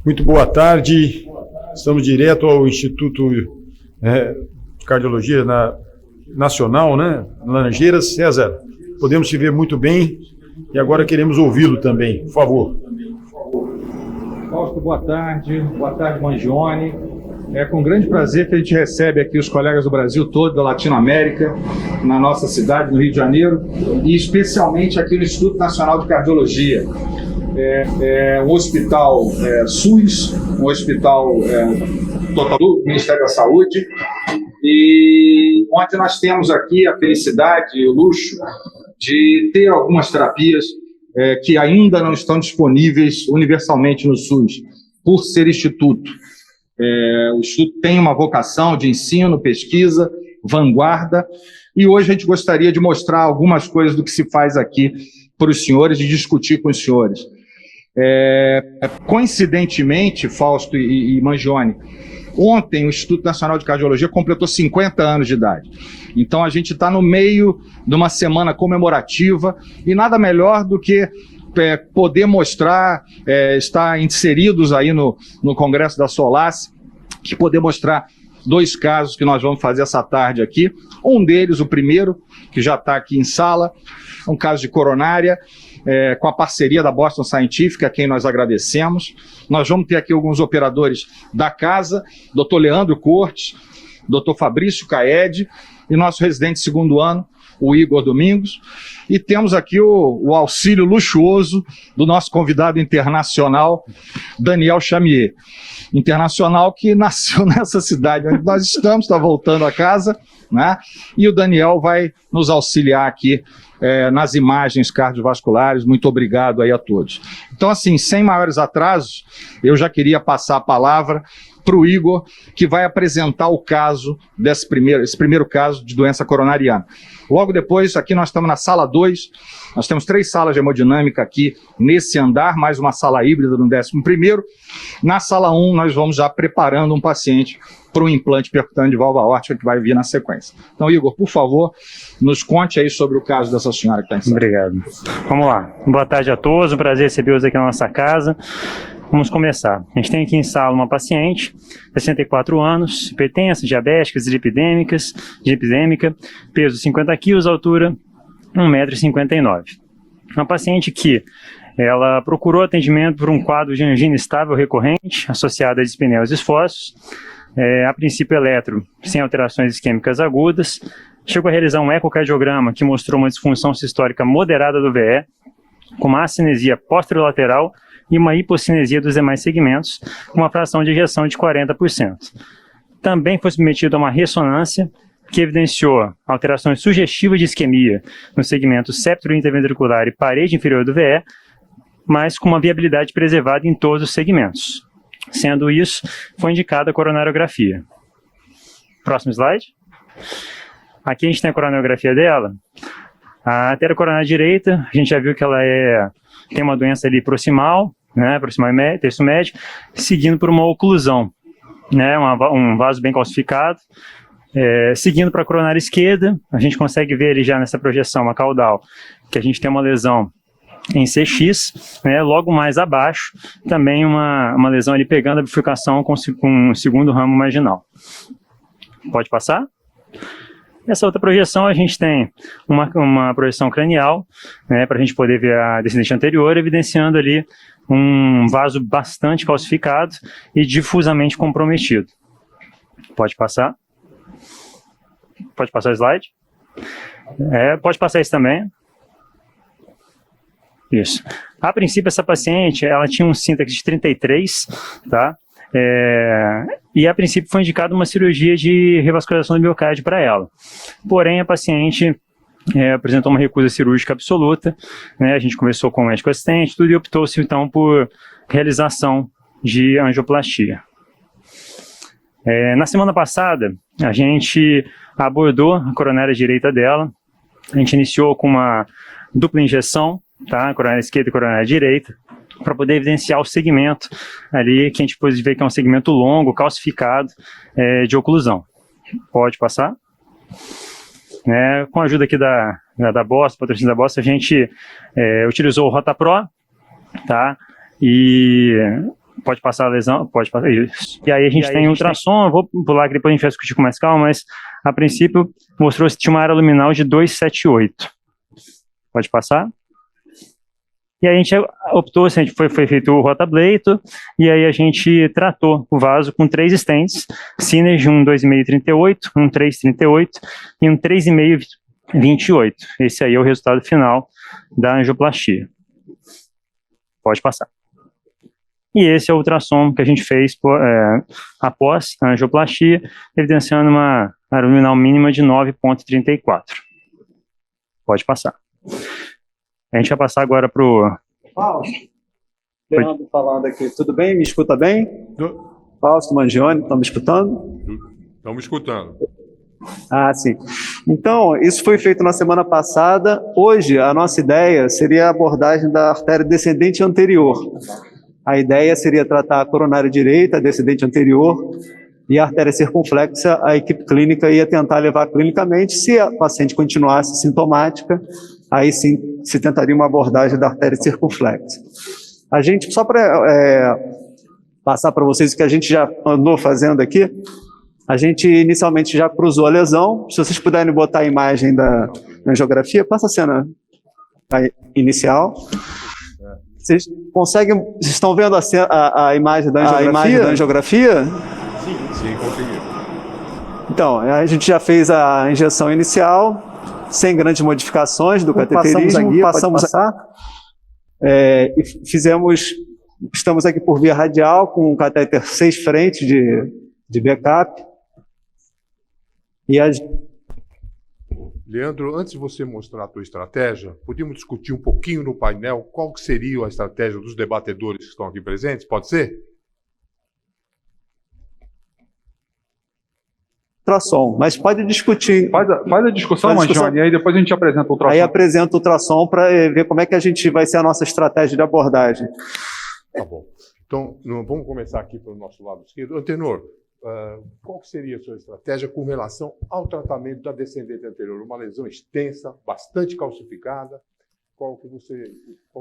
Muito boa tarde, estamos direto ao Instituto de Cardiologia Nacional, né? Laranjeiras. César, podemos te ver muito bem e agora queremos ouvi-lo também, por favor. Fausto, boa tarde Mangione. É com grande prazer que a gente recebe aqui os colegas do Brasil todo, da Latinoamérica, na nossa cidade, no Rio de Janeiro, e especialmente aqui no Instituto Nacional de Cardiologia. É um hospital SUS, um hospital total do Ministério da Saúde, e onde nós temos aqui a felicidade e o luxo de ter algumas terapias que ainda não estão disponíveis universalmente no SUS, por ser instituto. O Instituto tem uma vocação de ensino, pesquisa, vanguarda, e hoje a gente gostaria de mostrar algumas coisas do que se faz aqui para os senhores e discutir com os senhores. Coincidentemente, Fausto e Mangione, ontem o Instituto Nacional de Cardiologia completou 50 anos de idade. Então a gente está no meio de uma semana comemorativa e nada melhor do que poder mostrar, estar inseridos aí no Congresso da Solace, que poder mostrar dois casos que nós vamos fazer essa tarde aqui. Um deles, o primeiro, que já está aqui em sala, um caso de coronária, com a parceria da Boston Scientific, a quem nós agradecemos. Nós vamos ter aqui alguns operadores da casa, Dr. Leandro Cortes, Dr. Fabrício Caed e nosso residente de segundo ano, o Igor Domingos, e temos aqui o auxílio luxuoso do nosso convidado internacional, Daniel Chamier, internacional que nasceu nessa cidade onde nós estamos, está voltando a casa, né? E o Daniel vai nos auxiliar aqui nas imagens cardiovasculares. Muito obrigado aí a todos. Então, assim, sem maiores atrasos, eu já queria passar a palavra para o Igor, que vai apresentar o caso esse primeiro caso de doença coronariana. Logo depois, aqui nós estamos na sala 2, nós temos 3 salas de hemodinâmica aqui nesse andar, mais uma sala híbrida no 11º. Na sala 1, nós vamos já preparando um paciente para um implante percutâneo de válvula aórtica que vai vir na sequência. Então, Igor, por favor, nos conte aí sobre o caso dessa senhora que está em sala. Obrigado. Vamos lá. Boa tarde a todos, um prazer recebê-los aqui na nossa casa. Vamos começar. A gente tem aqui em sala uma paciente, 64 anos, hipertensa, diabética, dislipidêmica, peso 50 kg, altura 1,59 m. Uma paciente que ela procurou atendimento por um quadro de angina estável recorrente, associada a dispneus esforços, a princípio eletro, sem alterações isquêmicas agudas, chegou a realizar um ecocardiograma que mostrou uma disfunção sistólica moderada do VE, com uma acinesia posterolateral e uma hipocinesia dos demais segmentos, com uma fração de ejeção de 40%. Também foi submetido a uma ressonância que evidenciou alterações sugestivas de isquemia no segmento septo interventricular e parede inferior do VE, mas com uma viabilidade preservada em todos os segmentos. Sendo isso, foi indicada a coronariografia. Próximo slide. Aqui a gente tem a coronariografia dela. A artéria coronária direita, a gente já viu que ela tem uma doença ali proximal, né, proximal e terço médio, seguindo por uma oclusão, né, um vaso bem calcificado. Seguindo para a coronária esquerda, a gente consegue ver ali já nessa projeção, uma caudal, que a gente tem uma lesão em CX, né, logo mais abaixo, também uma lesão ali pegando a bifurcação com o segundo ramo marginal. Pode passar? Nessa outra projeção, a gente tem uma projeção cranial, né, para a gente poder ver a descendente anterior, evidenciando ali um vaso bastante calcificado e difusamente comprometido. Pode passar? Pode passar o slide? Pode passar isso também. Isso. A princípio, essa paciente, ela tinha um síntax de 33, tá? E a princípio foi indicada uma cirurgia de revascularização do miocárdio para ela. Porém, a paciente apresentou uma recusa cirúrgica absoluta, né? A gente conversou com o médico assistente, tudo, e optou-se então por realização de angioplastia. Na semana passada, a gente abordou a coronária direita dela. A gente iniciou com uma dupla injeção, tá? Coronária esquerda e coronária direita, para poder evidenciar o segmento ali, que a gente pode ver que é um segmento longo, calcificado, de oclusão. Pode passar? Com a ajuda aqui da Boston, patrocínio da Boston, a gente utilizou o RotaPro, tá? E pode passar a lesão, pode passar isso. E aí a gente tem ultrassom, eu vou pular aqui, depois a gente vai discutir com mais calma, mas a princípio mostrou-se que tinha uma área luminal de 278. Pode passar? E aí a gente optou, a gente foi feito o rotableito, e aí a gente tratou o vaso com 3 stents, Synergy, um 2,5-38, um 3,38 e um 3,5-28. Esse aí é o resultado final da angioplastia. Pode passar. E esse é o ultrassom que a gente fez após a angioplastia, evidenciando uma área luminal mínima de 9,34. Pode passar. A gente vai passar agora para o... Fausto, Leandro falando aqui. Tudo bem? Me escuta bem? Fausto Mangione, estão me escutando? Estamos escutando. Ah, sim. Então, isso foi feito na semana passada. Hoje, a nossa ideia seria a abordagem da artéria descendente anterior. A ideia seria tratar a coronária direita, a descendente anterior, e a artéria circunflexa, a equipe clínica ia tentar levar clinicamente. Se a paciente continuasse sintomática, aí sim se tentaria uma abordagem da artéria circunflexa. A gente, só para passar para vocês o que a gente já andou fazendo aqui, a gente inicialmente já cruzou a lesão. Se vocês puderem botar a imagem da angiografia, passa a cena inicial. Vocês conseguem, vocês estão vendo a imagem da angiografia? Sim, consegui. Então, a gente já fez a injeção inicial, sem grandes modificações do cateterismo, passamos e estamos aqui por via radial, com um catéter 6 frentes de backup. Leandro, antes de você mostrar a tua estratégia, podíamos discutir um pouquinho no painel qual que seria a estratégia dos debatedores que estão aqui presentes? Pode ser? Ultrassom, mas pode discutir. Faz a discussão, Mangione, e aí depois a gente apresenta o ultrassom. Aí apresenta o ultrassom para ver como é que vai ser a nossa estratégia de abordagem. Tá bom. Então, vamos começar aqui pelo nosso lado esquerdo. Antenor, qual que seria a sua estratégia com relação ao tratamento da descendente anterior? Uma lesão extensa, bastante calcificada. Qual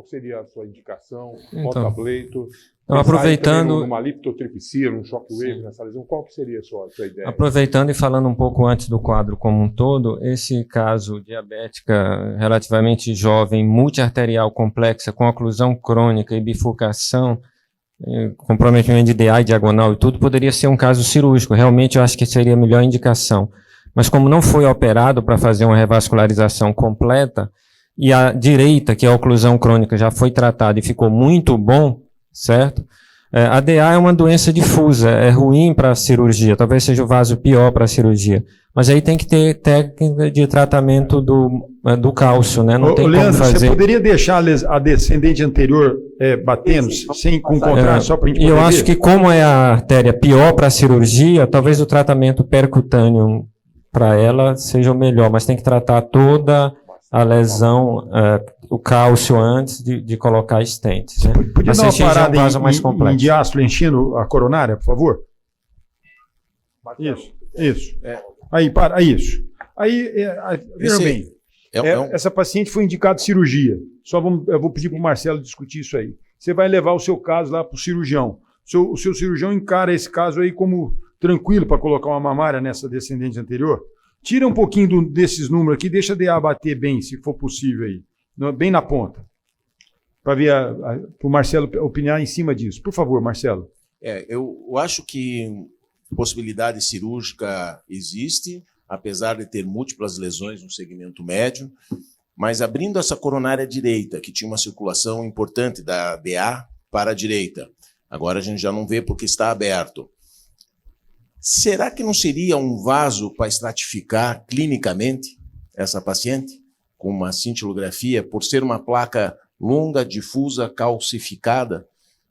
seria a sua indicação? Rotableito? Aproveitando uma liptotripsia, um shockwave nessa lesão, qual que seria a sua ideia? Aproveitando e falando um pouco antes do quadro como um todo, esse caso diabética relativamente jovem, multiarterial complexa, com oclusão crônica e bifurcação, comprometimento de DA e diagonal e tudo, poderia ser um caso cirúrgico. Realmente eu acho que seria a melhor indicação. Mas como não foi operado para fazer uma revascularização completa, e a direita, que é a oclusão crônica, já foi tratada e ficou muito bom, certo? A DA é uma doença difusa, é ruim para a cirurgia, talvez seja o vaso pior para a cirurgia. Mas aí tem que ter técnica de tratamento do cálcio, né? Não tem Leandro, como fazer. você poderia deixar a descendente anterior batendo, sem com contraste, só para a gente E poder eu acho ver? que como é a artéria pior para a cirurgia, talvez o tratamento percutâneo para ela seja o melhor, mas tem que tratar toda a lesão, o cálcio antes de colocar stents, né? Podia Mas dar uma esse já é um parada vaso mais em complexo. diástole enchendo a coronária, por favor? Isso. Aí, para, isso. Aí, veja bem, essa paciente foi indicada cirurgia. Eu vou pedir para o Marcelo discutir isso aí. Você vai levar o seu caso lá para o cirurgião. O seu cirurgião encara esse caso aí como tranquilo para colocar uma mamária nessa descendente anterior. Tira um pouquinho desses números aqui, deixa a DA bater bem, se for possível aí. Bem na ponta. Para ver para o Marcelo opinar em cima disso. Por favor, Marcelo. Eu acho que possibilidade cirúrgica existe, apesar de ter múltiplas lesões no segmento médio, mas abrindo essa coronária direita, que tinha uma circulação importante da DA para a direita, agora a gente já não vê porque está aberto. Será que não seria um vaso para estratificar clinicamente essa paciente, com uma cintilografia, por ser uma placa longa, difusa, calcificada,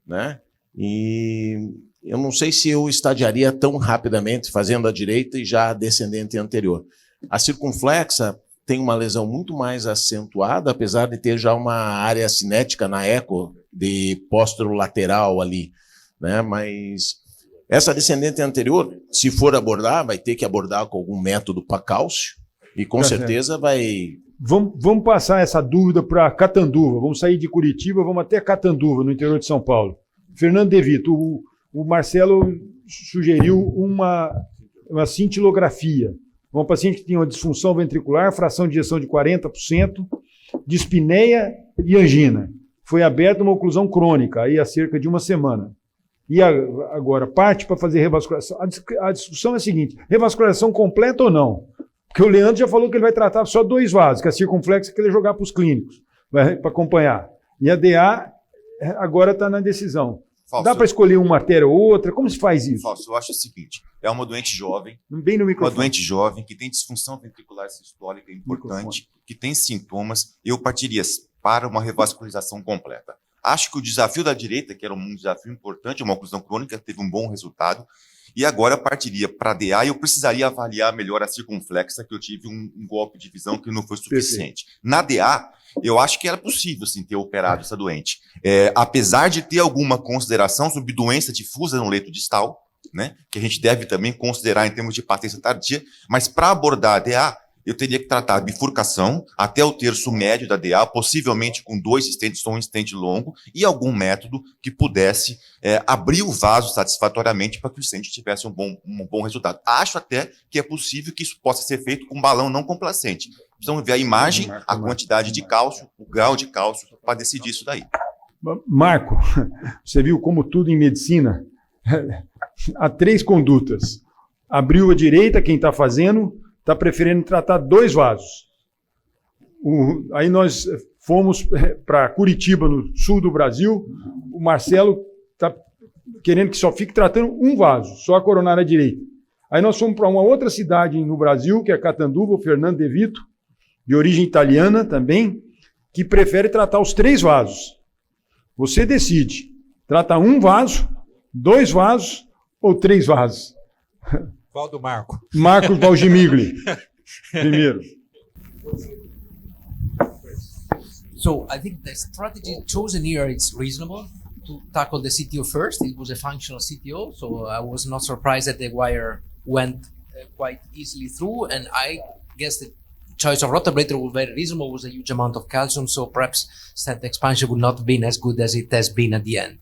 né? E eu não sei se eu estadiaria tão rapidamente, fazendo a direita e já a descendente anterior. A circunflexa tem uma lesão muito mais acentuada, apesar de ter já uma área cinética na eco de posterolateral ali, né? Mas essa descendente anterior, se for abordar, vai ter que abordar com algum método para cálcio e com certeza vai... Vamos passar essa dúvida para Catanduva. Vamos sair de Curitiba, vamos até Catanduva, no interior de São Paulo. Fernando De Vito, o Marcelo sugeriu uma cintilografia. Uma paciente que tinha uma disfunção ventricular, fração de ejeção de 40%, dispneia e angina. Foi aberta uma oclusão crônica, aí há cerca de uma semana. E agora, parte para fazer revascularização. A discussão é a seguinte, revascularização completa ou não? Porque o Leandro já falou que ele vai tratar só 2 vasos, que a circunflexa que ele jogar para os clínicos, para acompanhar. E a DA agora está na decisão. Fausto, dá para escolher uma artéria ou outra? Como se faz isso? Fausto, eu acho o seguinte, é uma doente jovem, Bem no microfone. uma doente jovem que tem disfunção ventricular sistólica importante, que tem sintomas, eu partiria para uma revascularização completa. Acho que o desafio da direita, que era um desafio importante, uma oclusão crônica, teve um bom resultado, e agora partiria para a DA e eu precisaria avaliar melhor a circunflexa, que eu tive um golpe de visão que não foi suficiente. Perfeito. Na DA, eu acho que era possível sim, ter operado essa doente. Apesar de ter alguma consideração sobre doença difusa no leito distal, né, que a gente deve também considerar em termos de patência tardia, mas para abordar a DA, eu teria que tratar a bifurcação até o terço médio da DA, possivelmente com 2 stents ou um stent longo, e algum método que pudesse abrir o vaso satisfatoriamente para que o stent tivesse um bom resultado. Acho até que é possível que isso possa ser feito com balão não complacente. Precisamos ver a imagem, a quantidade de cálcio, o grau de cálcio, para decidir isso daí. Marco, você viu como tudo em medicina, há 3 condutas. Abriu a direita, quem está fazendo... está preferindo tratar 2 vasos. Aí nós fomos para Curitiba, no sul do Brasil. O Marcelo está querendo que só fique tratando 1 vaso, só a coronária direita. Aí nós fomos para uma outra cidade no Brasil, que é Catanduva, o Fernando De Vito, de origem italiana também, que prefere tratar os 3 vasos. Você decide, trata 1 vaso, 2 vasos ou 3 vasos. Qual do Marco? Marcos Valgimigli, primeiro. So I think the strategy chosen here is reasonable to tackle the CTO first. It was a functional CTO, so I was not surprised that the wire went quite easily through. And I guess the choice of rotablator was very reasonable. It was a huge amount of calcium, so perhaps stent expansion would not have been as good as it has been at the end.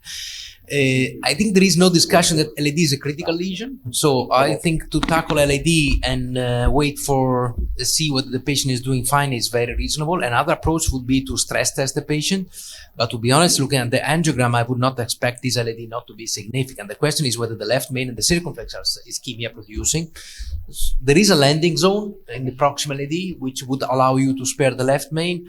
I think there is no discussion that LAD is a critical lesion. So I think to tackle LAD and wait for see what the patient is doing fine is very reasonable. Another approach would be to stress test the patient. But to be honest, looking at the angiogram, I would not expect this LAD not to be significant. The question is whether the left main and the circumflex are ischemia producing. There is a landing zone in the proximal LAD, which would allow you to spare the left main.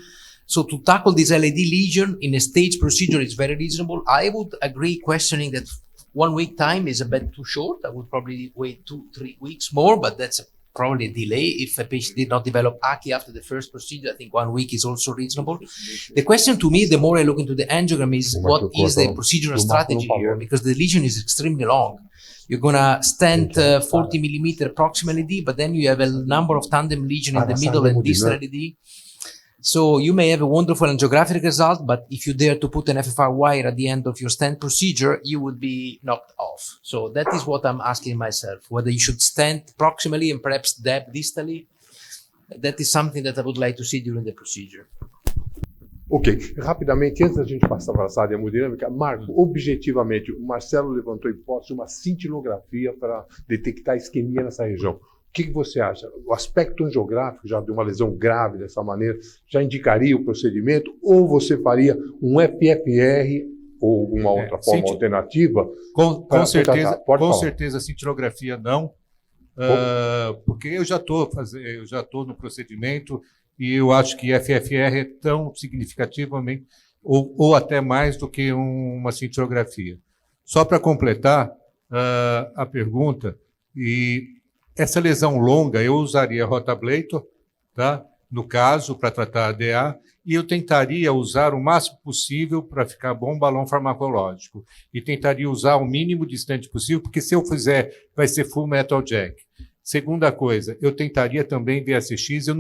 So to tackle this LAD lesion in a stage procedure is very reasonable. I would agree questioning that 1 week time is a bit too short. I would probably wait 2-3 weeks more, but that's probably a delay. If a patient did not develop ACHI after the first procedure, I think 1 week is also reasonable. The question to me, the more I look into the angiogram, is what is the procedural strategy here? Because the lesion is extremely long. You're gonna stent 40 millimeter proximal ED, but then you have a number of tandem lesion in the middle and distal ED. So you may have a wonderful angiographic result, but if you dare to put an FFR wire at the end of your stent procedure, you would be knocked off. So that is what I'm asking myself, whether you should stent proximally and perhaps dab distally. That is something that I would like to see during the procedure. Ok, rapidamente, antes da gente passar para a sala de hemodinâmica, Marco, objetivamente, o Marcelo levantou a hipótese de uma cintilografia para detectar isquemia nessa região. O que você acha? O aspecto angiográfico já de uma lesão grave dessa maneira já indicaria o procedimento? Ou você faria um FFR ou uma outra forma alternativa? Com certeza, a cintilografia não, porque eu já estou no procedimento e eu acho que FFR é tão significativamente ou até mais do que uma cintilografia. Só para completar a pergunta, essa lesão longa, eu usaria rotablator, tá? No caso, para tratar a DA, e eu tentaria usar o máximo possível para ficar bom balão farmacológico. E tentaria usar o mínimo distante possível, porque se eu fizer, vai ser full metal jack. Segunda coisa, eu tentaria também VSX, eu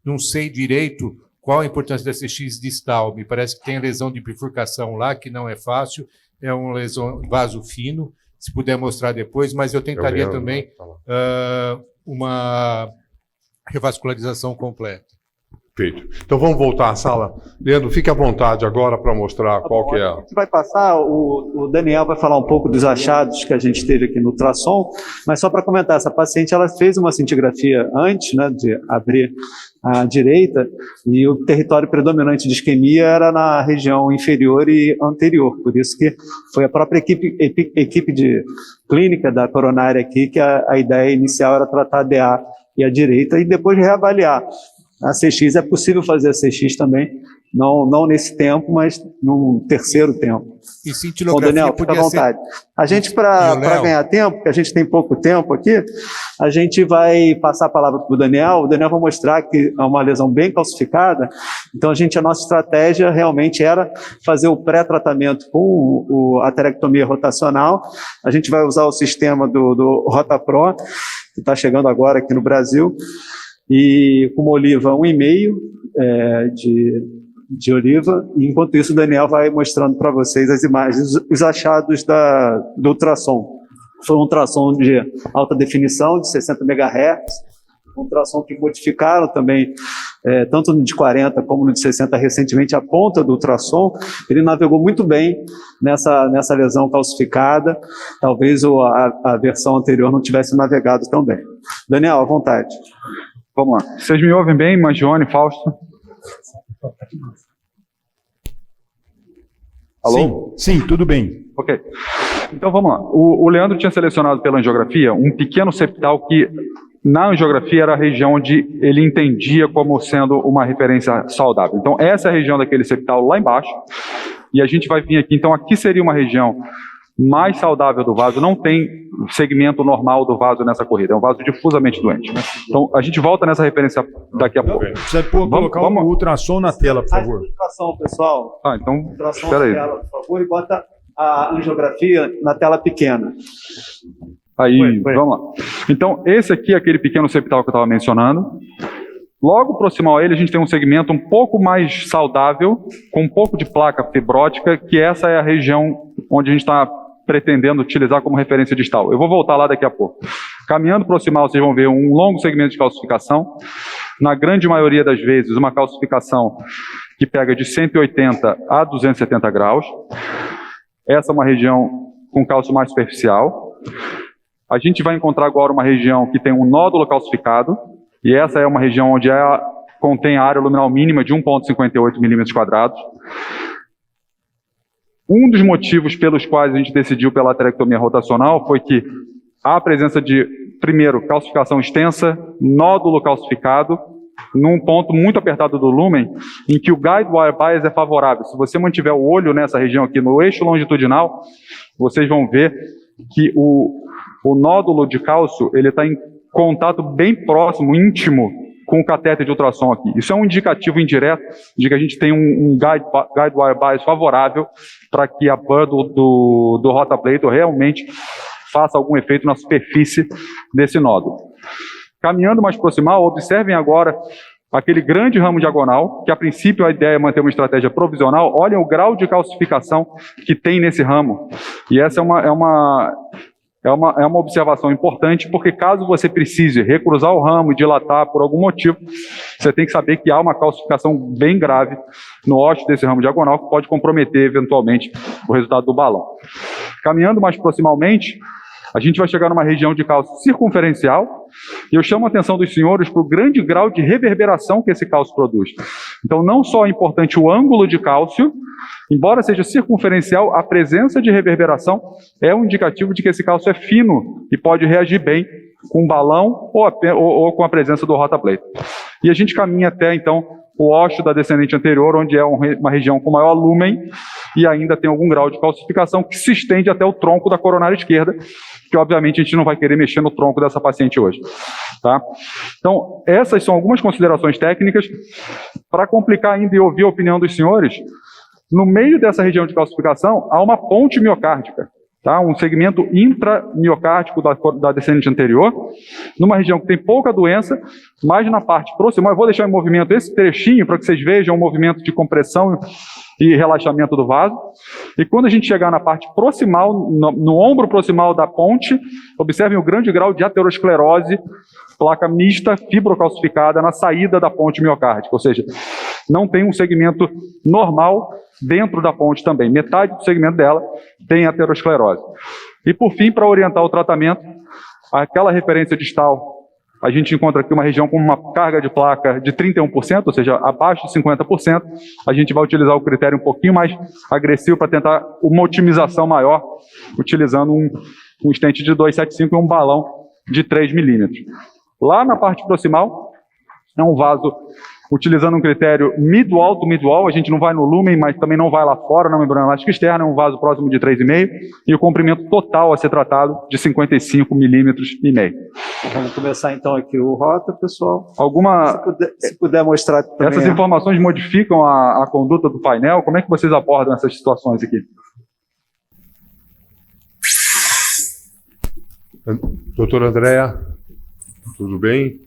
não sei direito qual a importância da CX distal. Me parece que tem lesão de bifurcação lá, que não é fácil, é uma lesão vaso fino, se puder mostrar depois, mas eu tentaria também uma revascularização completa. Perfeito. Então vamos voltar à sala. Leandro, fique à vontade agora para mostrar qual que é. A gente vai passar, o Daniel vai falar um pouco dos achados que a gente teve aqui no ultrassom, mas só para comentar, essa paciente ela fez uma cintigrafia antes, né, de abrir à direita, e o território predominante de isquemia era na região inferior e anterior, por isso que foi a própria equipe de clínica da coronária aqui que a ideia inicial era tratar a DA e a direita e depois reavaliar. A CX é possível fazer a CX também, não nesse tempo, mas num terceiro tempo. E cintilografia. Bom, Daniel, fica à vontade. A gente, para ganhar tempo, porque a gente tem pouco tempo aqui, a gente vai passar a palavra para o Daniel vai mostrar que é uma lesão bem calcificada, então a nossa estratégia realmente era fazer o pré-tratamento com a aterectomia rotacional, a gente vai usar o sistema do RotaPro, que está chegando agora aqui no Brasil, e com uma oliva 1,5 de oliva, e enquanto isso o Daniel vai mostrando para vocês as imagens, os achados do ultrassom. Foi um ultrassom de alta definição, de 60 MHz, um ultrassom que modificaram também, tanto no de 40 como no de 60 recentemente, a ponta do ultrassom. Ele navegou muito bem nessa lesão calcificada, talvez a versão anterior não tivesse navegado tão bem. Daniel, à vontade. Vamos lá. Vocês me ouvem bem, Mangione, Fausto? Alô? Sim, tudo bem. Ok. Então vamos lá. O Leandro tinha selecionado pela angiografia um pequeno septal que, na angiografia, era a região onde ele entendia como sendo uma referência saudável. Então essa é a região daquele septal lá embaixo. E a gente vai vir aqui. Então aqui seria uma região mais saudável do vaso, não tem segmento normal do vaso nessa corrida, é um vaso difusamente doente. Então, a gente volta nessa referência daqui a pouco. Você pode colocar o ultrassom na tela, por favor. Ultrassom, pessoal. Então, ultrassom espera na aí. tela, por favor, e bota a angiografia na tela pequena. Aí, vamos lá. Então, esse aqui é aquele pequeno septal que eu estava mencionando. Logo proximal a ele, a gente tem um segmento um pouco mais saudável, com um pouco de placa fibrótica, que essa é a região onde a gente está pretendendo utilizar como referência distal. Eu vou voltar lá daqui a pouco. Caminhando proximal, vocês vão ver um longo segmento de calcificação. Na grande maioria das vezes, uma calcificação que pega de 180 a 270 graus. Essa é uma região com cálcio mais superficial. A gente vai encontrar agora uma região que tem um nódulo calcificado, e essa é uma região onde contém a área luminal mínima de 1,58 milímetros quadrados. Um dos motivos pelos quais a gente decidiu pela aterectomia rotacional foi que há a presença de, primeiro, calcificação extensa, nódulo calcificado, num ponto muito apertado do lúmen, em que o guide wire bias é favorável. Se você mantiver o olho nessa região aqui, no eixo longitudinal, vocês vão ver que o nódulo de cálcio ele está em contato bem próximo, íntimo, com o catéter de ultrassom aqui. Isso é um indicativo indireto de que a gente tem um guide wire bias favorável para que a burr do rotablator realmente faça algum efeito na superfície desse nódulo. Caminhando mais proximal, observem agora aquele grande ramo diagonal, que a princípio a ideia é manter uma estratégia provisional. Olhem o grau de calcificação que tem nesse ramo. E essa é uma observação importante, porque caso você precise recruzar o ramo e dilatar por algum motivo, você tem que saber que há uma calcificação bem grave no ósseo desse ramo diagonal, que pode comprometer eventualmente o resultado do balão. Caminhando mais proximalmente, a gente vai chegar numa região de cálcio circunferencial, e eu chamo a atenção dos senhores para o grande grau de reverberação que esse cálcio produz. Então, não só é importante o ângulo de cálcio, embora seja circunferencial, a presença de reverberação é um indicativo de que esse cálcio é fino e pode reagir bem com um balão ou com a presença do rotablator. E a gente caminha até, então, o ósseo da descendente anterior, onde é uma região com maior lúmen e ainda tem algum grau de calcificação que se estende até o tronco da coronária esquerda, que obviamente a gente não vai querer mexer no tronco dessa paciente hoje. Tá? Então, essas são algumas considerações técnicas. Para complicar ainda e ouvir a opinião dos senhores, no meio dessa região de calcificação há uma ponte miocárdica, tá? Um segmento intramiocárdico da descendente anterior, numa região que tem pouca doença, mas na parte proximal, eu vou deixar em movimento esse trechinho para que vocês vejam o movimento de compressão e relaxamento do vaso. E quando a gente chegar na parte proximal, no ombro proximal da ponte, observem o grande grau de aterosclerose, placa mista fibrocalcificada na saída da ponte miocárdica, ou seja, não tem um segmento normal dentro da ponte também. Metade do segmento dela tem aterosclerose. E por fim, para orientar o tratamento, aquela referência distal, a gente encontra aqui uma região com uma carga de placa de 31%, ou seja, abaixo de 50%. A gente vai utilizar o critério um pouquinho mais agressivo para tentar uma otimização maior, utilizando um stent de 2,75 e um balão de 3 milímetros. Lá na parte proximal, é um vaso utilizando um critério mid-wall to mid-wall. A gente não vai no lumen, mas também não vai lá fora na membrana elástica externa. É um vaso próximo de 3,5 e o comprimento total a ser tratado de 55 milímetros e meio. Vamos começar então aqui o rota, pessoal. Alguma... Se puder mostrar também. Essas informações modificam a conduta do painel? Como é que vocês abordam essas situações aqui? Doutora Andréa, tudo bem?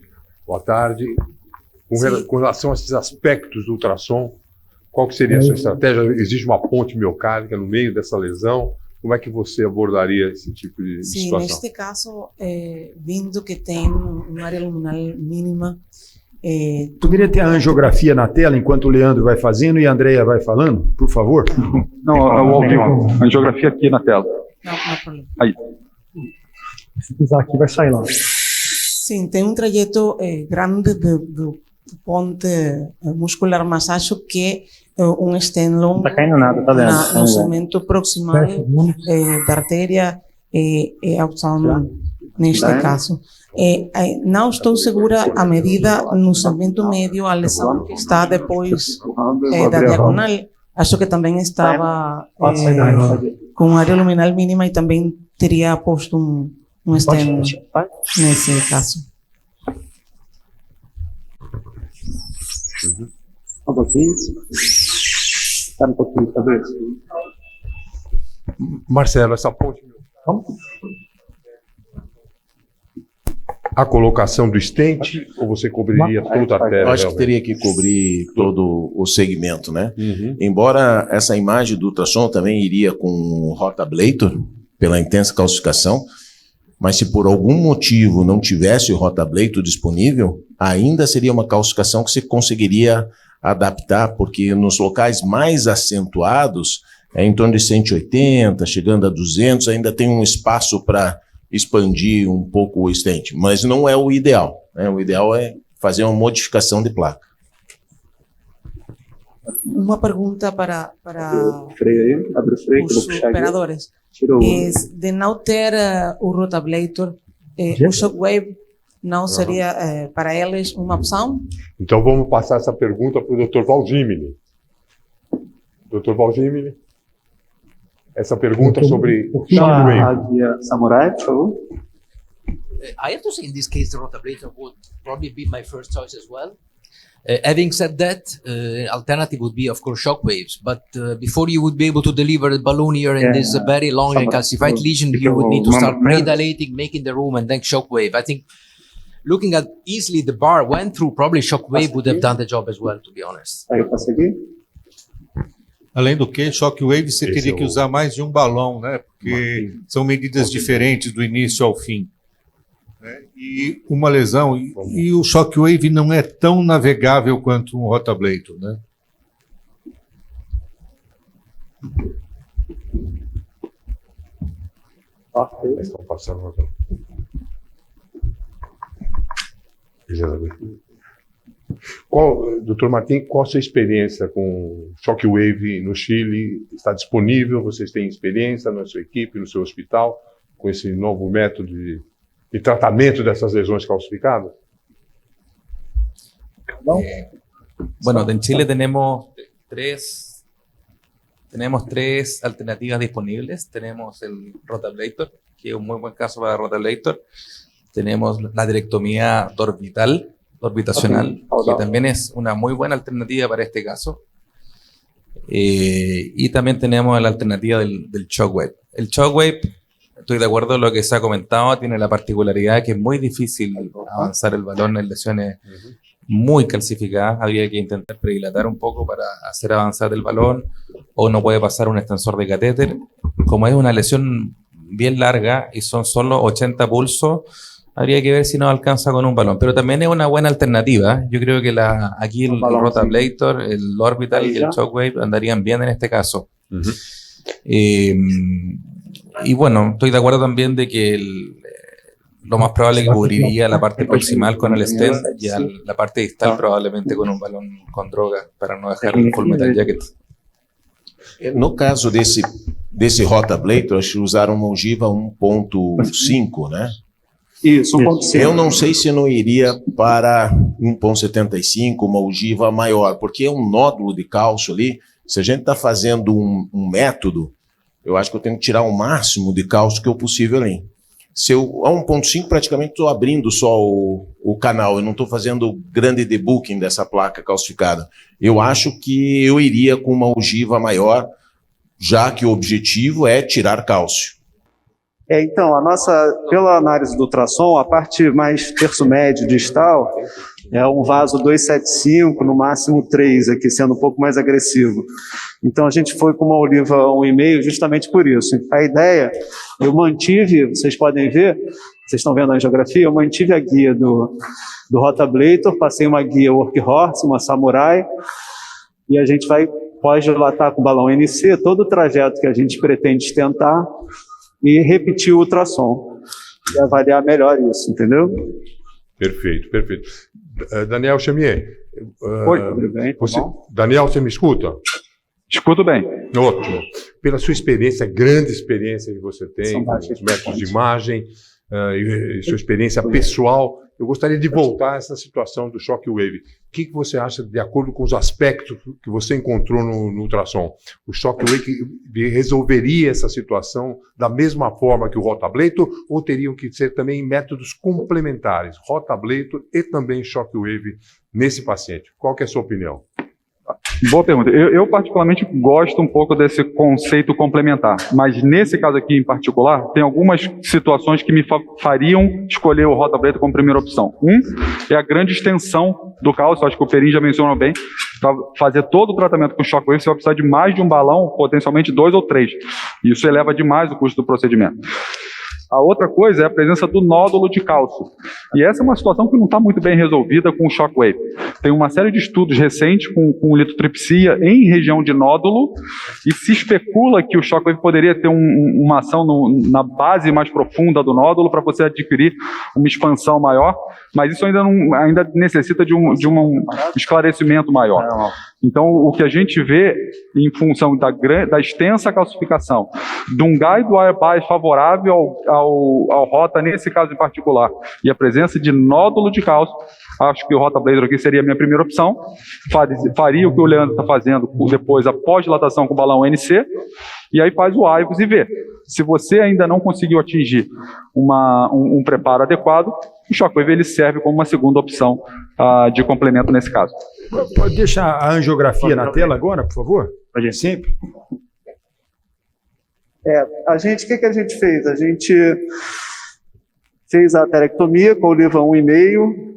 Boa tarde. Com relação a esses aspectos do ultrassom, qual que seria a sua estratégia? Existe uma ponte miocárdica no meio dessa lesão? Como é que você abordaria esse tipo de situação? Sim, neste caso, vindo que tem uma área luminal mínima... Poderia ter a angiografia na tela enquanto o Leandro vai fazendo e a Andréa vai falando, por favor? Não, ao vivo. A angiografia aqui na tela. Não há problema. Aí. Se pisar aqui, vai sair lá. Sim, tem um trajeto grande do ponte muscular, mas acho que um estendão não tá caindo nada, tá vendo? no segmento proximal da artéria é opção neste caso. Não estou segura a medida no segmento médio, a lesão que está depois da diagonal. Acho que também estava com área luminal mínima e também teria posto um stent nesse caso. Marcelo, essa ponte... A colocação do stent, ou você cobriria toda a artéria? Eu acho que teria que cobrir todo o segmento, né? Embora essa imagem do ultrassom também iria com o rotablator, pela intensa calcificação, mas se por algum motivo não tivesse o rotablator disponível, ainda seria uma calcificação que você conseguiria adaptar, porque nos locais mais acentuados, em torno de 180, chegando a 200, ainda tem um espaço para expandir um pouco o stent, mas não é o ideal, né? O ideal é fazer uma modificação de placa. Uma pergunta para os operadores. De não ter o rotablator, o shockwave não seria para eles uma opção? Então vamos passar essa pergunta para o Dr. Valgimini. Dr. Valgimini, essa pergunta sobre shockwave. Samurai, por favor. I have to say, in this case, the rotablator would probably be my first choice as well. Having said that, alternative would be, of course, shock waves. But before you would be able to deliver the balloon here in this very long and calcified lesion, you would need to start pre-dilating, making the room, and then shock wave. I think looking at easily the bar went through, probably shock wave would have done the job as well, to be honest. Além do que, shockwave você teria que usar mais de um balão, né? Porque são medidas diferentes do início ao fim. Né? E uma lesão, e o shockwave não é tão navegável quanto um rotablator, né? Estão passando outra. Doutor Martim, qual a sua experiência com Shockwave no Chile? Está disponível? Vocês têm experiência na sua equipe, no seu hospital, com esse novo método de tratamento dessas lesões calcificadas? Bueno, en Chile tenemos tres alternativas disponibles. Tenemos el rotablator, que es un muy buen caso para rotablator. Tenemos la atherectomía orbitacional, que también es una muy buena alternativa para este caso. Y también tenemos la alternativa del shockwave. El shockwave, estoy de acuerdo en lo que se ha comentado, tiene la particularidad que es muy difícil avanzar el balón en lesiones muy calcificadas. Habría que intentar predilatar un poco para hacer avanzar el balón, o no puede pasar un extensor de catéter. Como es una lesión bien larga y son solo 80 pulsos, habría que ver si nos alcanza con un balón, pero también es una buena alternativa. Yo creo que aquí el rotablator, el orbital y el shockwave andarían bien en este caso. Y bueno, estoy de acuerdo también de que lo más probable es que cubriría la parte proximal con el stent y la parte distal probablemente con un balón con droga para no dejar el full metal jacket. No caso desse rotablator, acho que usaram uma ogiva 1.5, né? Isso, 1.5. Eu não sei se não iria para 1.75, uma ogiva maior, porque é um nódulo de cálcio ali. Se a gente está fazendo um método, eu acho que eu tenho que tirar o máximo de cálcio que é possível ali. Se eu, a 1.5, praticamente estou abrindo só o canal, eu não estou fazendo grande debooking dessa placa calcificada. Eu acho que eu iria com uma ogiva maior, já que o objetivo é tirar cálcio. Então, pela análise do ultrassom, a parte mais terço médio distal é um vaso 275, no máximo 3, aqui sendo um pouco mais agressivo. Então a gente foi com uma oliva 1,5 justamente por isso. A ideia, eu mantive, vocês podem ver, vocês estão vendo a angiografia, eu mantive a guia do rotablator, passei uma guia workhorse, uma samurai, e a gente pode dilatar com o balão NC todo o trajeto que a gente pretende tentar, e repetir o ultrassom e avaliar melhor isso, entendeu? Perfeito, perfeito. Daniel Chamier. Oi, tudo bem? Daniel, você me escuta? Escuto bem. Ótimo. Pela sua experiência, grande experiência que você tem com os métodos de imagem e sua experiência pessoal, eu gostaria de voltar a essa situação do shockwave. O que você acha, de acordo com os aspectos que você encontrou no ultrassom? O shockwave resolveria essa situação da mesma forma que o rotablator, ou teriam que ser também métodos complementares, rotablator e também shockwave nesse paciente? Qual que é a sua opinião? Boa pergunta. Eu particularmente gosto um pouco desse conceito complementar, mas nesse caso aqui em particular, tem algumas situações que me fariam escolher o rotablator como primeira opção. É a grande extensão do cálcio, acho que o Perin já mencionou bem. Para fazer todo o tratamento com shockwave, você vai precisar de mais de um balão, potencialmente 2 ou 3. Isso eleva demais o custo do procedimento. A outra coisa é a presença do nódulo de cálcio. E essa é uma situação que não está muito bem resolvida com o shockwave. Tem uma série de estudos recentes com litotripsia em região de nódulo, e se especula que o shockwave poderia ter uma ação na base mais profunda do nódulo para você adquirir uma expansão maior, mas isso ainda necessita de um esclarecimento maior. Então, o que a gente vê em função da extensa calcificação, de um guide wire bias favorável ao rota, nesse caso em particular, e a presença de nódulo de cálcio, acho que o rotablator aqui seria a minha primeira opção. Faria o que o Leandro está fazendo depois, após dilatação com o balão NC, e aí faz o AIVOS e vê. Se você ainda não conseguiu atingir um preparo adequado, o Shockwave ele serve como uma segunda opção de complemento nesse caso. Pode deixar a angiografia na tela agora, por favor? Pode. Sempre. O que a gente fez? A gente fez a aterectomia com o Oliva 1,5,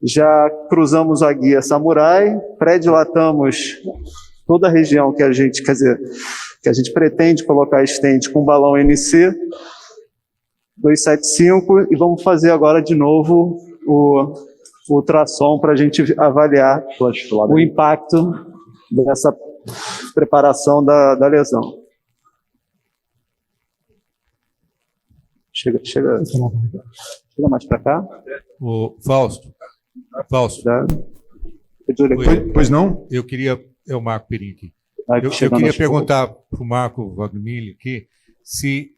já cruzamos a guia Samurai, pré-dilatamos toda a região que a gente pretende colocar stent com balão NC 275 e vamos fazer agora de novo o ultrassom para a gente avaliar o impacto dessa preparação da lesão. Chega mais para cá. O Fausto. Pois não? Eu queria... É o Marco Perim aqui. Eu queria perguntar para o Marco Wagmilli aqui se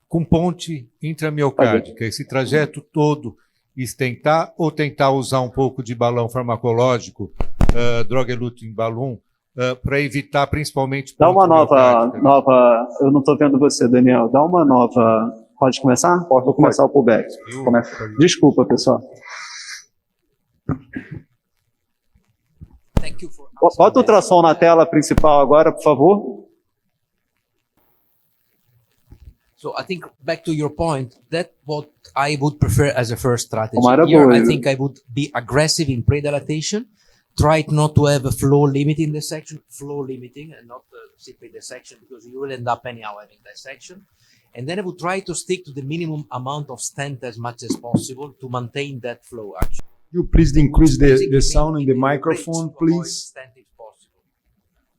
com ponte intramiocárdica, esse trajeto todo, estentar ou tentar usar um pouco de balão farmacológico, drug-eluting balloon, para evitar principalmente... Dá uma nova... Eu não estou vendo você, Daniel. Dá uma nova... Pode começar? Vou começar o pullback. Desculpa, pessoal. Bota o ultrassom na tela principal agora, por favor. So I think back to your point, that what I would prefer as a first strategy. Maravilha. Here, I think I would be aggressive in pre-dilatation, try not to have a flow limiting dissection, and not simply dissection, because you will end up anyhow having dissection. And then I would try to stick to the minimum amount of stent as much as possible to maintain that flow action. You please increase the sound in the microphone, please.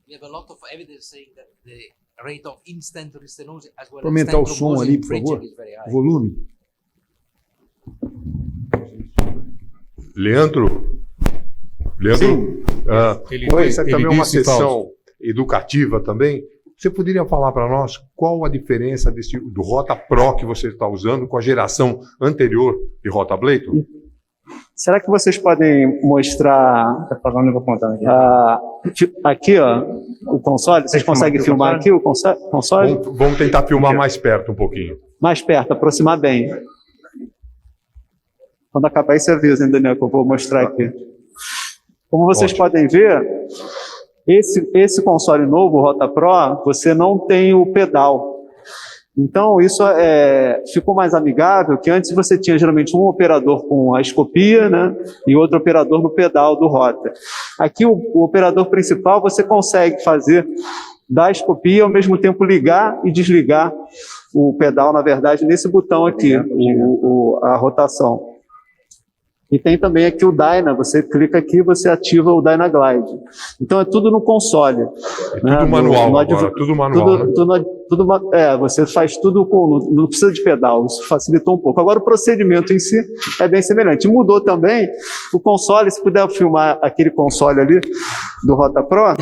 We have a lot of evidence saying that the rate of in-stent restenosis as well as Aumentar o stent som thrombosis ali, in por bridging favor. is very high. O volume. Leandro, essa também é uma sessão educativa também. Você poderia falar para nós qual a diferença do Rota Pro que você está usando com a geração anterior de Rota Ablator? Será que vocês podem mostrar aqui, ó, o console? Vocês conseguem filmar aqui o console? Vamos tentar filmar mais perto um pouquinho. Mais perto, aproximar bem. Quando acabar isso, avisa, hein, Daniel, que eu vou mostrar aqui. Como vocês podem ver, esse console novo, o Rota Pro, você não tem o pedal. Então, isso ficou mais amigável, que antes você tinha geralmente um operador com a escopia, né, e outro operador no pedal do Rota. Aqui, o operador principal, você consegue fazer da escopia, ao mesmo tempo ligar e desligar o pedal, na verdade, nesse botão aqui, a rotação. E tem também aqui o Dyna, você clica aqui e você ativa o Dyna Glide. Então é tudo no console. Tudo manual agora, tudo manual. Você faz tudo não precisa de pedal, isso facilitou um pouco. Agora o procedimento em si é bem semelhante. Mudou também o console, se puder filmar aquele console ali do Rota Pro,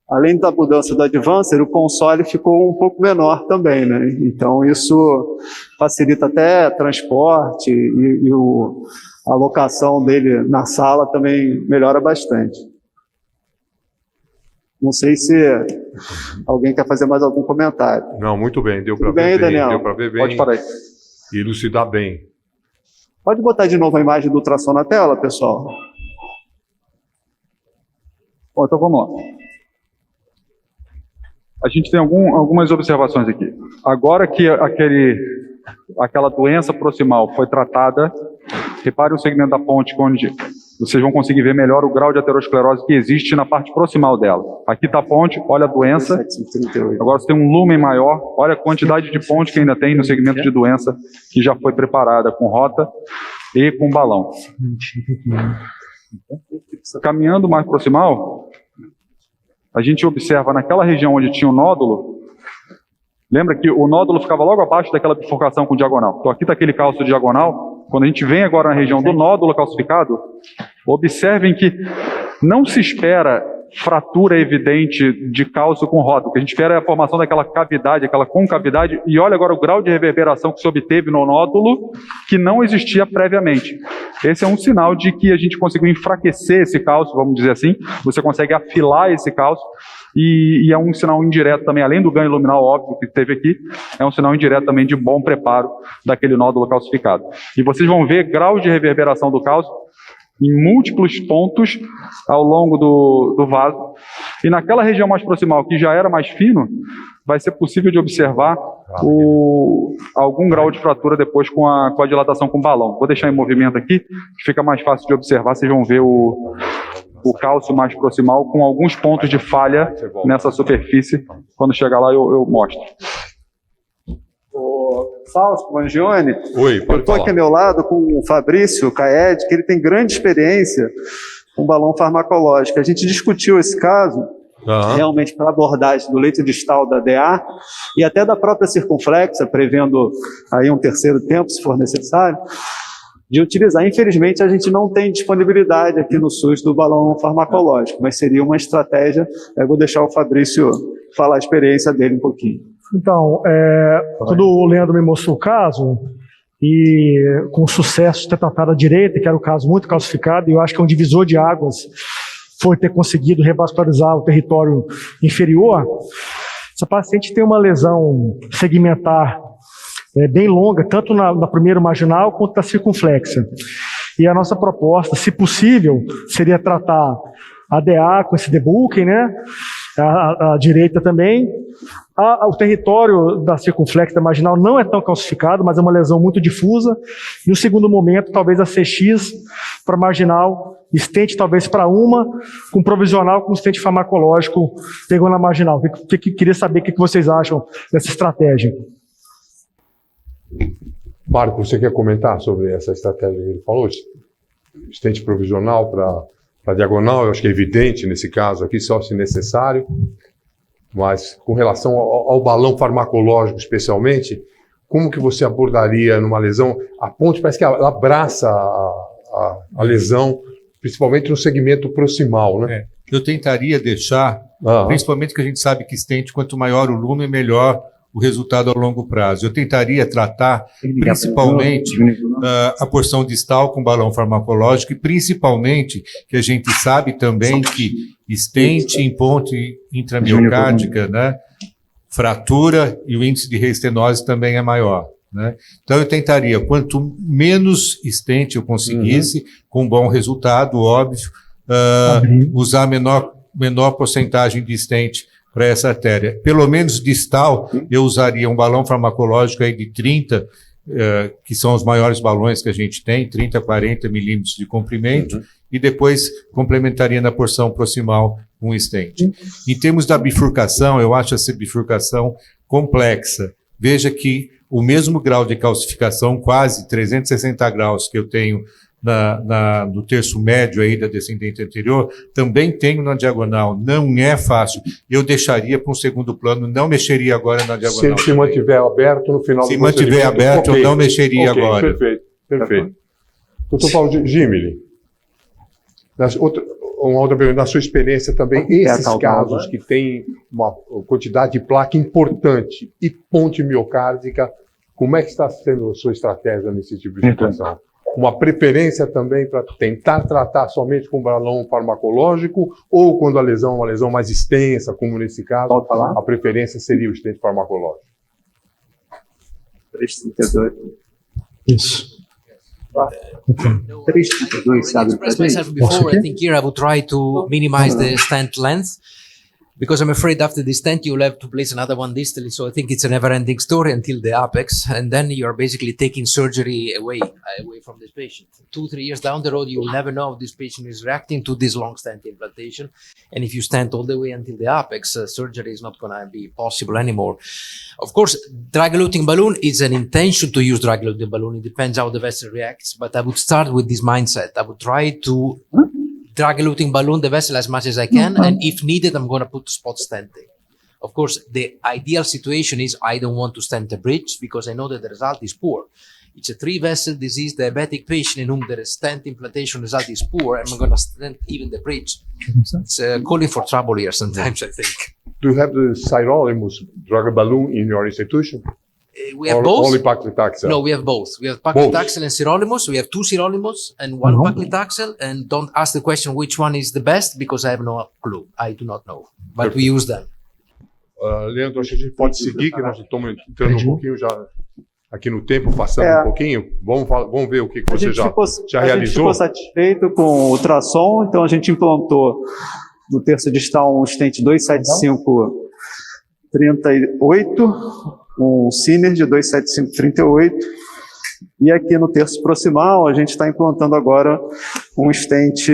além da mudança do Advancer, o console ficou um pouco menor também, né? Então isso facilita até transporte e a alocação dele na sala também melhora bastante. Não sei se alguém quer fazer mais algum comentário. Não, muito bem, deu para ver bem, Daniel? Deu para ver bem. Pode parar aí. E elucidar bem. Pode botar de novo a imagem do ultrassom na tela, pessoal? Bom, então vamos lá. A gente tem algumas observações aqui. Agora que aquela doença proximal foi tratada, repare o segmento da ponte, onde vocês vão conseguir ver melhor o grau de aterosclerose que existe na parte proximal dela. Aqui está a ponte, olha a doença. Agora você tem um lumen maior, olha a quantidade de ponte que ainda tem no segmento de doença que já foi preparada com rota e com balão. Caminhando mais proximal, a gente observa naquela região onde tinha o nódulo, lembra que o nódulo ficava logo abaixo daquela bifurcação com diagonal. Então aqui está aquele calço diagonal. Quando a gente vem agora na região do nódulo calcificado, observem que não se espera fratura evidente de cálcio com rótulo. O que a gente quer é a formação daquela cavidade, aquela concavidade, e olha agora o grau de reverberação que se obteve no nódulo, que não existia previamente. Esse é um sinal de que a gente conseguiu enfraquecer esse cálcio, vamos dizer assim, você consegue afilar esse cálcio, e é um sinal indireto também, além do ganho luminal óbvio que teve aqui, é um sinal indireto também de bom preparo daquele nódulo calcificado. E vocês vão ver graus de reverberação do cálcio em múltiplos pontos ao longo do vaso. E naquela região mais proximal, que já era mais fino, vai ser possível de observar algum grau de fratura depois com a dilatação com balão. Vou deixar em movimento aqui, que fica mais fácil de observar. Vocês vão ver o cálcio mais proximal com alguns pontos de falha nessa superfície. Quando chegar lá eu mostro. Fausto Mangione, Oi, eu estou aqui ao meu lado com o Fabrício Caed, que ele tem grande experiência com balão farmacológico. A gente discutiu esse caso realmente para abordagem do leito distal da DA e até da própria circunflexa, prevendo aí um terceiro tempo, se for necessário, de utilizar. Infelizmente, a gente não tem disponibilidade aqui no SUS do balão farmacológico, mas seria uma estratégia. Eu vou deixar o Fabrício falar a experiência dele um pouquinho. Então, quando o Leandro me mostrou o caso, e com sucesso ter tratado a direita, que era um caso muito calcificado, e eu acho que é um divisor de águas, foi ter conseguido revascularizar o território inferior. Essa paciente tem uma lesão segmentar bem longa, tanto na primeira marginal quanto na circunflexa. E a nossa proposta, se possível, seria tratar a DA com esse debulking, né? A direita também. O território da circunflexa marginal não é tão calcificado, mas é uma lesão muito difusa. E no segundo momento, talvez a CX para marginal, estente talvez para uma, com provisional com estente farmacológico, pegou na marginal. Queria saber o que vocês acham dessa estratégia. Marco, você quer comentar sobre essa estratégia que ele falou? Estente provisional para diagonal, eu acho que é evidente nesse caso aqui, só se necessário. Mas com relação ao balão farmacológico especialmente, como que você abordaria numa lesão? A ponte parece que ela abraça a lesão, principalmente no segmento proximal, né? Eu tentaria deixar, principalmente que a gente sabe que estente, quanto maior o lume, melhor o resultado a longo prazo. Eu tentaria tratar principalmente a porção distal com balão farmacológico e principalmente que a gente sabe também que estente em ponte intramiocárdica, né, fratura e o índice de reestenose também é maior, né? Então eu tentaria, quanto menos estente eu conseguisse, com bom resultado, óbvio, usar menor porcentagem de estente para essa artéria. Pelo menos distal, eu usaria um balão farmacológico aí de 30, que são os maiores balões que a gente tem, 30, 40 milímetros de comprimento, e depois complementaria na porção proximal um stent. Em termos da bifurcação, eu acho essa bifurcação complexa. Veja que o mesmo grau de calcificação, quase 360 graus que eu tenho no terço médio aí da descendente anterior, também tenho na diagonal. Não é fácil. Eu deixaria para um segundo plano, não mexeria agora na diagonal. Se ele se mantiver aberto no final do procedimento. Se mantiver aberto, eu não mexeria agora. Perfeito. Doutor Paulo Gimeli, uma outra pergunta, na sua experiência também, esses casos que têm uma quantidade de placa importante e ponte miocárdica, como é que está sendo a sua estratégia nesse tipo de situação? Uma preferência também para tentar tratar somente com balão farmacológico ou quando a lesão é uma lesão mais extensa, como nesse caso, a preferência seria o estente farmacológico? 332. Isso. Express myself before. I think here I would try to minimize the stent length because I'm afraid after the stent you'll have to place another one distally. So I think it's a never-ending story until the apex, and then you're basically taking surgery away from this patient. 2-3 years down the road, you will never know if this patient is reacting to this long stent implantation. And if you stent all the way until the apex, surgery is not going to be possible anymore. Of course, drug-eluting balloon is an intention to use drug-eluting balloon. It depends how the vessel reacts, but I would start with this mindset. I would try to drug-eluting balloon the vessel as much as I can, and if needed, I'm going to put spot stenting. Of course, the ideal situation is I don't want to stent a bridge because I know that the result is poor. it's a 3-vessel disease diabetic patient in whom the stent implantation result is poor. I'm going to stent even the bridge. It's calling for trouble here sometimes, I think. Do you have the sirolimus drug balloon in your institution? We have or both. Only paclitaxel? No, we have both. We have paclitaxel and sirolimus. We have 2 sirolimus and 1 paclitaxel. And don't ask the question which one is the best, because I have no clue. I do not know. But we use them. Leandro, acho que a gente pode seguir, que nós estamos entrando um pouquinho já aqui no tempo, passando um pouquinho. Vamos ver o que você já realizou. A gente ficou satisfeito com o ultrassom, então a gente implantou no terço distal um stent 275-38, um Ciner de 275-38, e aqui no terço proximal a gente está implantando agora um stent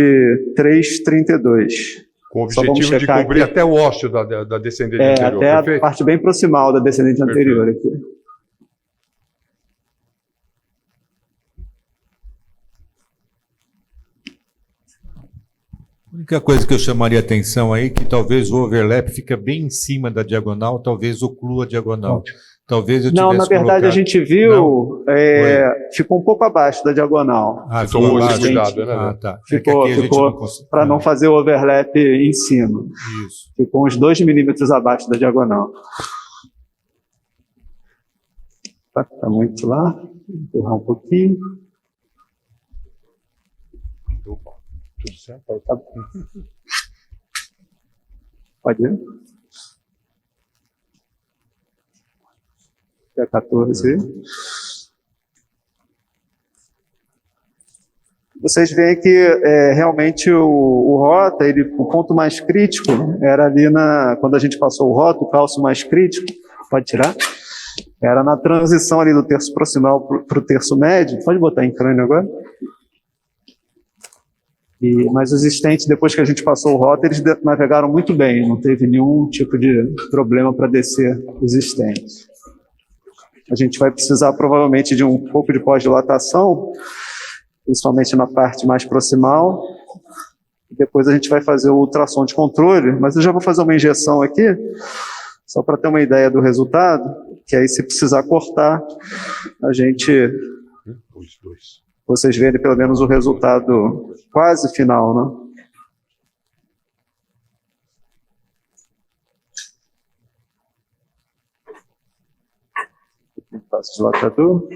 332. Com o objetivo de cobrir até o ósseo da descendente anterior, até perfeito? a parte bem proximal da descendente anterior aqui. A única coisa que eu chamaria atenção aí, que talvez o overlap fica bem em cima da diagonal, talvez oclua a diagonal. Talvez eu tivesse Não, na verdade colocado... a gente viu, ficou um pouco abaixo da diagonal. Ah, ficou muito cuidado, né? Ah, tá. Ficou para não fazer o overlap em cima. Isso. Ficou uns 2 milímetros abaixo da diagonal. Tá muito lá. Vou empurrar um pouquinho. Opa, tudo certo? Tá. Pode ir. Até 14. Vocês veem que realmente o rota, o ponto mais crítico era ali quando a gente passou o rota, o cálcio mais crítico, pode tirar, era na transição ali do terço proximal para o terço médio. Pode botar em crânio agora. Mas os stents, depois que a gente passou o rota, eles navegaram muito bem, não teve nenhum tipo de problema para descer os stents. A gente vai precisar provavelmente de um pouco de pós-dilatação, principalmente na parte mais proximal. Depois a gente vai fazer o ultrassom de controle, mas eu já vou fazer uma injeção aqui, só para ter uma ideia do resultado, que aí se precisar cortar, a gente... Vocês verem pelo menos o resultado quase final, né? Vasodilatador.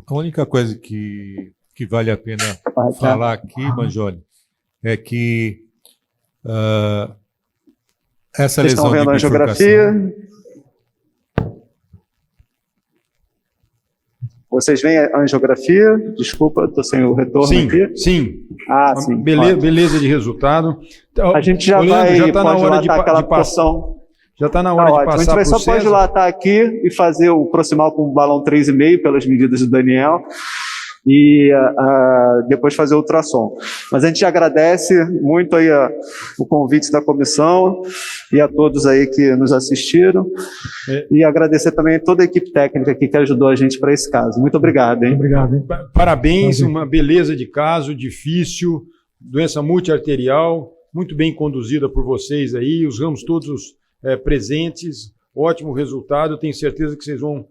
A única coisa que vale a pena falar aqui, Mangione, é que essa Vocês lesão estão vendo de a angiografia? Vocês veem a angiografia? Desculpa, estou sem o retorno aqui. Sim. Ah, sim. Beleza de resultado. A gente já Leandro, vai tá na hora de aquela passar. porção. Já está na hora de passar. A gente vai só pós-dilatar aqui e fazer o proximal com o balão 3,5 pelas medidas do Daniel e depois fazer o ultrassom. Mas a gente agradece muito aí o convite da comissão e a todos aí que nos assistiram e agradecer também a toda a equipe técnica aqui que ajudou a gente para esse caso. Muito obrigado, hein? Obrigado, hein? Parabéns, uma beleza de caso, difícil, doença multiarterial, muito bem conduzida por vocês aí, os ramos todos presentes, ótimo resultado, tenho certeza que vocês vão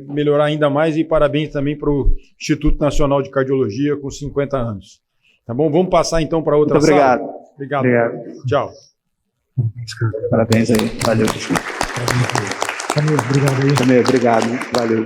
melhorar ainda mais, e parabéns também para o Instituto Nacional de Cardiologia com 50 anos. Tá bom? Vamos passar então para outra sala. Obrigado. Tchau. Parabéns aí. Valeu. Obrigado aí. Obrigado. Valeu.